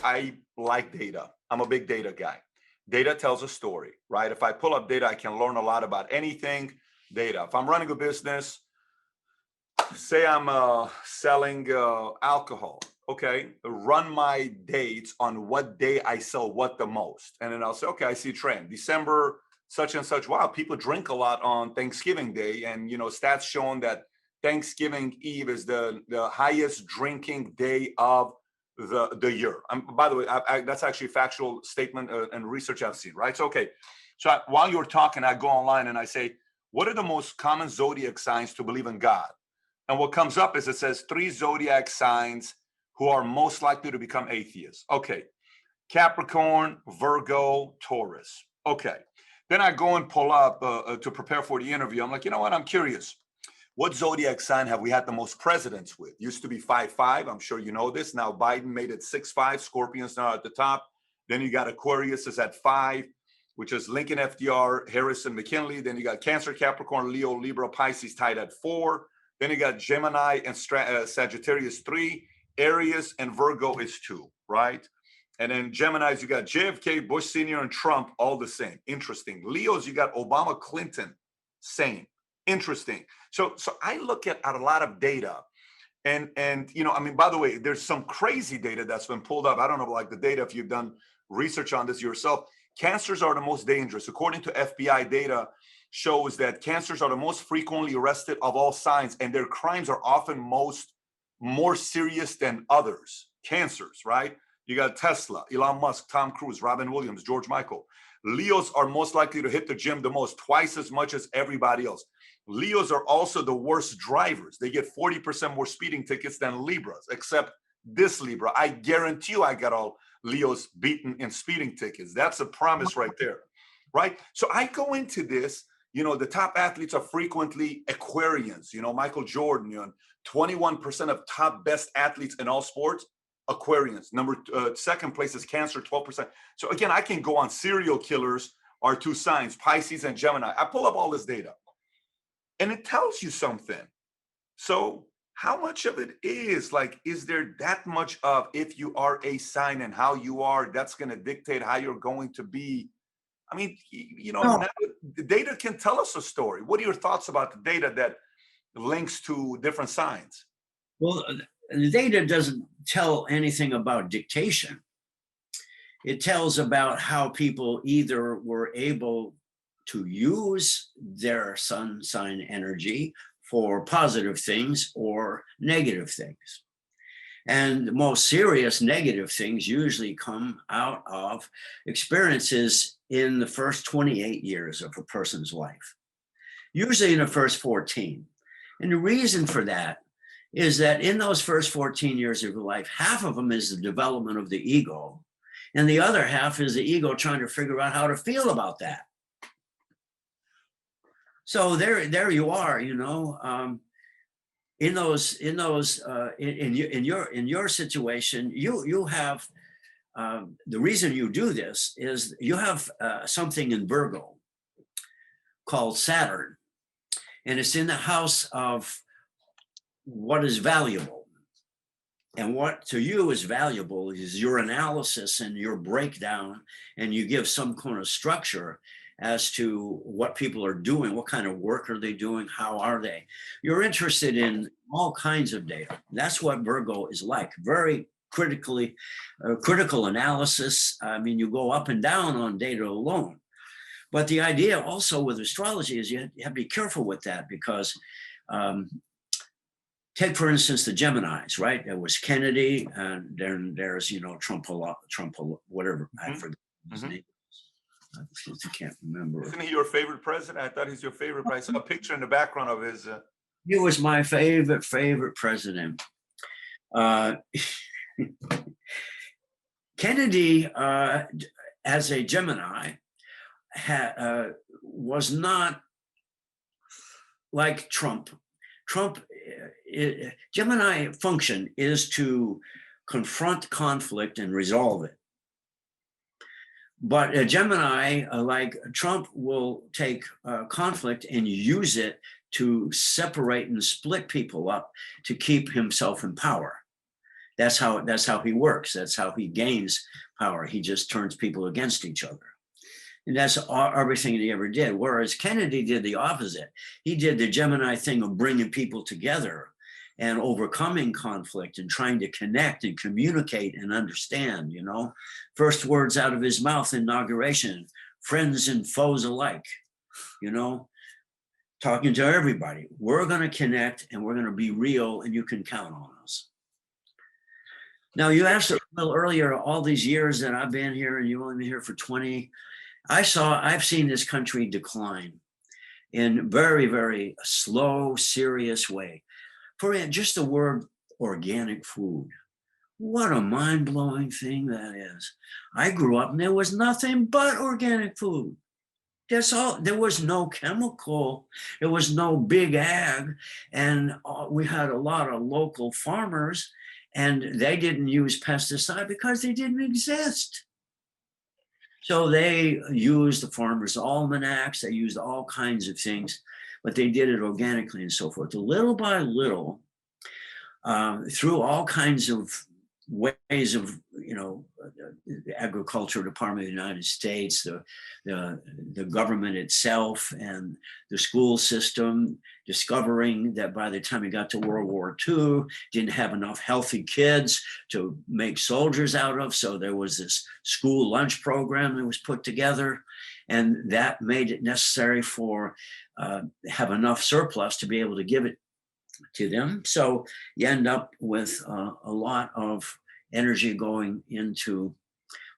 I like data. I'm a big data guy. Data tells a story, right? If I pull up data, I can learn a lot about anything. Data. If I'm running a business, say I'm selling alcohol, okay, run my dates on what day I sell what the most. And then I'll say, okay, I see a trend. December, such and such. Wow, people drink a lot on Thanksgiving Day. And, stats showing that Thanksgiving Eve is the highest drinking day of the year. By the way, that's actually a factual statement and research I've seen, right? So, okay. So while you're talking, I go online and I say, what are the most common zodiac signs to believe in God? And what comes up is it says 3 zodiac signs who are most likely to become atheists. Okay. Capricorn, Virgo, Taurus. Okay. Then I go and pull up to prepare for the interview. I'm like, you know what? I'm curious. What zodiac sign have we had the most presidents with? Used to be 5-5. I'm sure you know this. Now Biden made it 6-5. Scorpion's now at the top. Then you got Aquarius is at 5, which is Lincoln, FDR, Harrison, McKinley. Then you got Cancer, Capricorn, Leo, Libra, Pisces tied at 4. Then you got Gemini and Sagittarius 3, Aries and Virgo is 2, right? And then Geminis, you got JFK, Bush Sr. and Trump, all the same. Interesting. Leos, you got Obama, Clinton, same. Interesting. So I look at a lot of data and by the way, there's some crazy data that's been pulled up. I don't know, like the data, if you've done research on this yourself, cancers are the most dangerous. According to FBI data, shows that cancers are the most frequently arrested of all signs, and their crimes are often more serious than others. Cancers, right? You got Tesla, Elon Musk, Tom Cruise, Robin Williams, George Michael. Leos are most likely to hit the gym the most, twice as much as everybody else. Leos are also the worst drivers. They get 40% more speeding tickets than Libras, except this Libra. I guarantee you I got all Leos beaten in speeding tickets. That's a promise right there, right? So I go into this, the top athletes are frequently Aquarians, Michael Jordan, 21% of top best athletes in all sports, Aquarians. Second place is Cancer, 12%. So again, I can go on. Serial killers are 2 signs, Pisces and Gemini. I pull up all this data and it tells you something. So how much of it is there that much of, if you are a sign and how you are, that's going to dictate how you're going to be? I mean, No. the data can tell us a story. What are your thoughts about the data that links to different signs? Well, the data doesn't tell anything about dictation. It tells about how people either were able to use their sun sign energy for positive things or negative things. And the most serious negative things usually come out of experiences in the first 28 years of a person's life, usually in the first 14. And the reason for that is that in those first 14 years of your life, half of them is the development of the ego, and the other half is the ego trying to figure out how to feel about that. So there you are, in your situation, you have the reason you do this is you have something in Virgo called Saturn, and it's in the house of what is valuable. And what to you is valuable is your analysis and your breakdown, and you give some kind of structure as to what people are doing, what kind of work are they doing, how are they. You're interested in all kinds of data. That's what Virgo is like, very critical analysis. I mean, you go up and down on data alone. But the idea also with astrology is you have to be careful with that, because take, for instance, the Geminis, right? There was Kennedy, and then there's, Trump, whatever, I forgot his name. I can't remember. Isn't he your favorite president? I thought he's your favorite president. I saw a picture in the background of his. He was my favorite president. Kennedy, as a Gemini, was not like Trump. Gemini function is to confront conflict and resolve it. But a Gemini, like Trump, will take conflict and use it to separate and split people up to keep himself in power. That's how he works. That's how he gains power. He just turns people against each other. And that's everything he ever did. Whereas Kennedy did the opposite. He did the Gemini thing of bringing people together and overcoming conflict and trying to connect and communicate and understand, you know. First words out of his mouth, inauguration, friends and foes alike, you know, talking to everybody. We're going to connect and we're going to be real and you can count on us. Now, you asked a little earlier, all these years that I've been here and you've only been here for 20, I've seen this country decline in very, very slow, serious way. For just the word organic food, what a mind-blowing thing that is. I grew up and there was nothing but organic food. That's all. There was no chemical. There was no big ag. And we had a lot of local farmers and they didn't use pesticide because they didn't exist. So they used the farmers' almanacs. They used all kinds of things, but they did it organically and so forth. Little by little, through all kinds of ways of, you know, the Agriculture Department of the United States, the government itself, and the school system, discovering that by the time we got to World War II, didn't have enough healthy kids to make soldiers out of. So there was this school lunch program that was put together, and that made it necessary for have enough surplus to be able to give it to them. So you end up with a lot of energy going into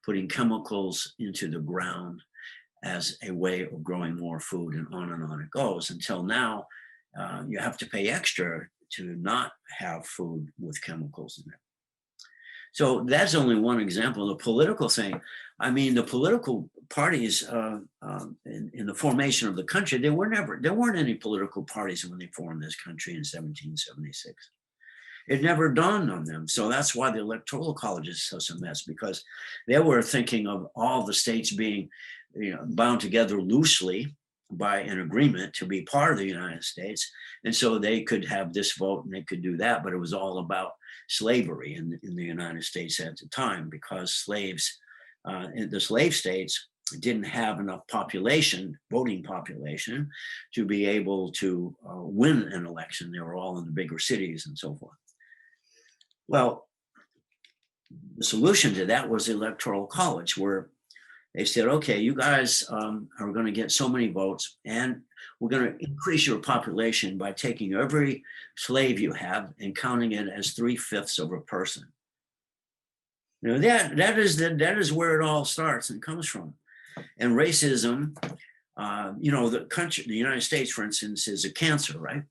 putting chemicals into the ground as a way of growing more food, and on it goes until now. You have to pay extra to not have food with chemicals in it. So that's only one example. The political thing, I mean, the political parties in the formation of the country, there weren't any political parties when they formed this country in 1776. It never dawned on them. So that's why the Electoral College is such a mess, because they were thinking of all the states being, you know, bound together loosely by an agreement to be part of the United States. And so they could have this vote and they could do that, but it was all about slavery in the United States at the time, because slaves in the slave states didn't have enough population, voting population, to be able to win an election. They were all in the bigger cities and so forth. Well, the solution to that was the Electoral College, where they said, okay, you guys are going to get so many votes, and we're going to increase your population by taking every slave you have and counting it as 3/5 of a person. You know, that is where it all starts and comes from. And racism, you know, the country, the United States, for instance, is a cancer, right?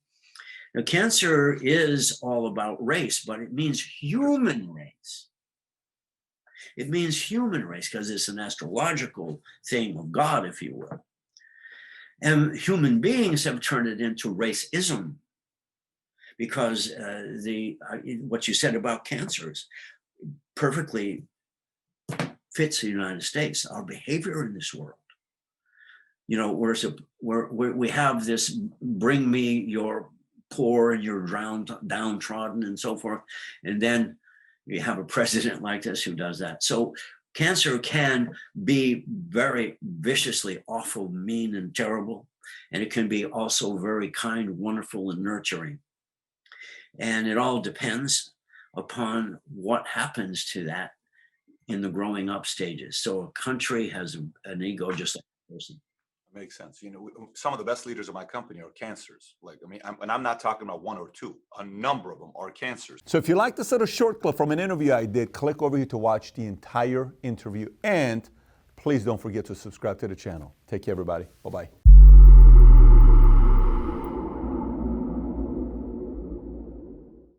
Now, cancer is all about race, but it means human race. It means human race because it's an astrological thing of God, if you will. And human beings have turned it into racism, because what you said about cancers perfectly fits the United States, our behavior in this world. You know, we have this bring me your poor and your downtrodden and so forth. And then you have a president like this who does that. So cancer can be very viciously awful, mean, and terrible. And it can be also very kind, wonderful, and nurturing. And it all depends upon what happens to that in the growing up stages. So a country has an ego just like a person. Makes sense. You know, some of the best leaders of my company are cancers. Like, I mean, and I'm not talking about one or two. A number of them are cancers. So if you like this little short clip from an interview I did, click over here to watch the entire interview. And please don't forget to subscribe to the channel. Take care, everybody. Bye-bye.